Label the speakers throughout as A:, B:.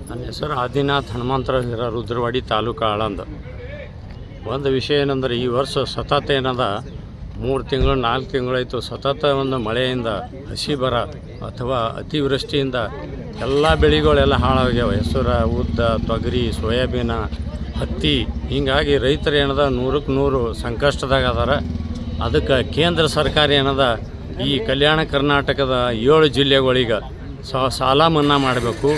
A: ನನ್ನ ಹೆಸರು ಆದಿನಾಥ್ ಹನುಮಂತರಾವ್ ಹಿರ, ರುದ್ರವಾಡಿ ತಾಲೂಕು ಆಳಂದ. ಒಂದು ವಿಷಯ ಏನಂದ್ರೆ, ಈ ವರ್ಷ ಸತತ ಏನದ 3 ತಿಂಗಳು 4 ತಿಂಗಳಾಯಿತು ಸತತ ಒಂದು ಮಳೆಯಿಂದ ಹಸಿ ಬರ ಅಥವಾ ಅತಿವೃಷ್ಟಿಯಿಂದ ಎಲ್ಲ ಬೆಳೆಗಳೆಲ್ಲ ಹಾಳಾಗ್ಯಾವ. ಹೆಸರು, ಉದ್ದ, ತೊಗರಿ, ಸೋಯಾಬೀನ, ಹತ್ತಿ. ಹೀಗಾಗಿ ರೈತರು ಏನದ 100ಕ್ಕೆ 100 ಸಂಕಷ್ಟದಾಗ ಅದಾರ. ಅದಕ್ಕೆ ಕೇಂದ್ರ ಸರ್ಕಾರ ಏನದ ಈ ಕಲ್ಯಾಣ ಕರ್ನಾಟಕದ 7 ಜಿಲ್ಲೆಗಳಿಗೆ ಸಾಲ ಮನ್ನಾ ಮಾಡಬೇಕು.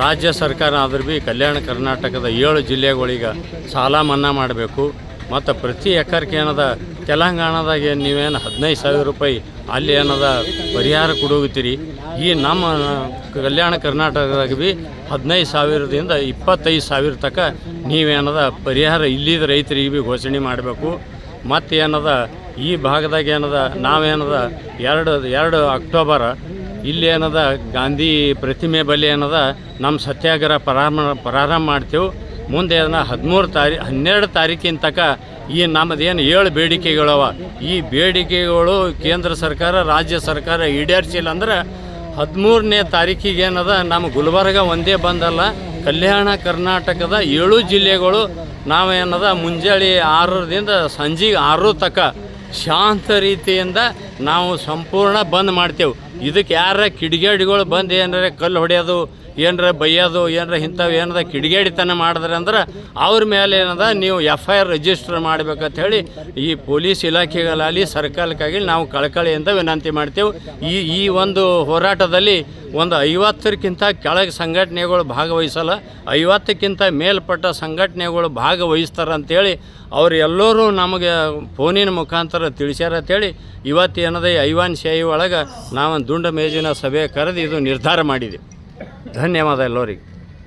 A: ರಾಜ್ಯ ಸರ್ಕಾರ ಆದ್ರೂ ಭೀ ಕಲ್ಯಾಣ ಕರ್ನಾಟಕದ 7 ಜಿಲ್ಲೆಗಳಿಗೆ ಸಾಲ ಮನ್ನಾ ಮಾಡಬೇಕು. ಮತ್ತು ಪ್ರತಿ ಎಕರ್ಗೆ ಏನದ ತೆಲಂಗಾಣದಾಗ ನೀವೇನು 15,000 ರೂಪಾಯಿ ಅಲ್ಲಿ ಏನದ ಪರಿಹಾರ ಕೊಡೋಗುತ್ತೀರಿ. ಈ ನಮ್ಮ ಕಲ್ಯಾಣ ಕರ್ನಾಟಕದಾಗ ಭೀ 15,000ದಿಂದ 25,000 ತನಕ ನೀವೇನದ ಪರಿಹಾರ ಇಲ್ಲಿದ ರೈತರಿಗೆ ಭೀ ಘೋಷಣೆ ಮಾಡಬೇಕು. ಮತ್ತು ಏನದ ಈ ಭಾಗದಾಗ ಏನದ ನಾವೇನದ 2 ಅಕ್ಟೋಬರ್ ಇಲ್ಲಿ ಏನದ ಗಾಂಧಿ ಪ್ರತಿಮೆ ಬಳಿ ಏನದ ನಮ್ಮ ಸತ್ಯಾಗ್ರಹ ಪ್ರಾರಂಭ ಮಾಡ್ತೇವೆ. ಮುಂದೆ ಅದನ್ನು 12 ತಾರೀಕಿನ ತನಕ ಈ ನಮ್ಮದೇನು 7 ಬೇಡಿಕೆಗಳವ, ಈ ಬೇಡಿಕೆಗಳು ಕೇಂದ್ರ ಸರ್ಕಾರ ರಾಜ್ಯ ಸರ್ಕಾರ ಈಡೇರಿಸಿಲ್ಲ ಅಂದ್ರೆ 13ನೇ ತಾರೀಕಿಗೆ ಏನದ ನಮ್ಮ ಗುಲ್ಬರ್ಗ ಒಂದೇ ಬಂದಲ್ಲ, ಕಲ್ಯಾಣ ಕರ್ನಾಟಕದ 7 ಜಿಲ್ಲೆಗಳು ನಾವೇನದ ಮುಂಜಾನೆ 6ರಿಂದ ಸಂಜೆ 6 ತನಕ ಶಾಂತ ರೀತಿಯಿಂದ ನಾವು ಸಂಪೂರ್ಣ ಬಂದ್ ಮಾಡ್ತೇವೆ. ಇದಕ್ಕೆ ಯಾರ ಕಿಡಿಗೇಡಿಗಳು ಬಂದು ಏನಾರ ಕಲ್ಲು ಹೊಡೆಯೋದು, ಏನರ ಬೈಯೋದು, ಏನರ ಇಂಥವು ಏನದ ಕಿಡಿಗೇಡಿತನ ಮಾಡಿದ್ರೆ ಅಂದ್ರೆ ಅವ್ರ ಮೇಲೆ ಏನದ ನೀವು FIR ರಿಜಿಸ್ಟರ್ ಮಾಡಬೇಕಂತ ಹೇಳಿ ಈ ಪೊಲೀಸ್ ಇಲಾಖೆಗಳಲ್ಲಿ ಸರ್ಕಾರಕ್ಕಾಗಿ ನಾವು ಕಳಕಳಿಯಿಂದ ವಿನಂತಿ ಮಾಡ್ತೇವೆ. ಈ ಒಂದು ಹೋರಾಟದಲ್ಲಿ ಒಂದು 50ಕ್ಕಿಂತ ಕೆಳಗೆ ಸಂಘಟನೆಗಳು ಭಾಗವಹಿಸಲ್ಲ, 50ಕ್ಕಿಂತ ಮೇಲ್ಪಟ್ಟ ಸಂಘಟನೆಗಳು ಭಾಗವಹಿಸ್ತಾರಂತೇಳಿ ಅವ್ರು ಎಲ್ಲರೂ ನಮಗೆ ಫೋನಿನ ಮುಖಾಂತರ ತಿಳಿಸ್ಯಾರ ಅಂತೇಳಿ ಇವತ್ತು ಏನದ ಐವಾನ್ ಶಾಹಿ ಒಳಗೆ ನಾವು ದುಂಡ ಮೇಜಿನ ಸಭೆ ಕರೆದು ಇದು ನಿರ್ಧಾರ ಮಾಡಿದ್ದೀವಿ. ಧನ್ಯವಾದ ಎಲ್ಲರಿಗೆ.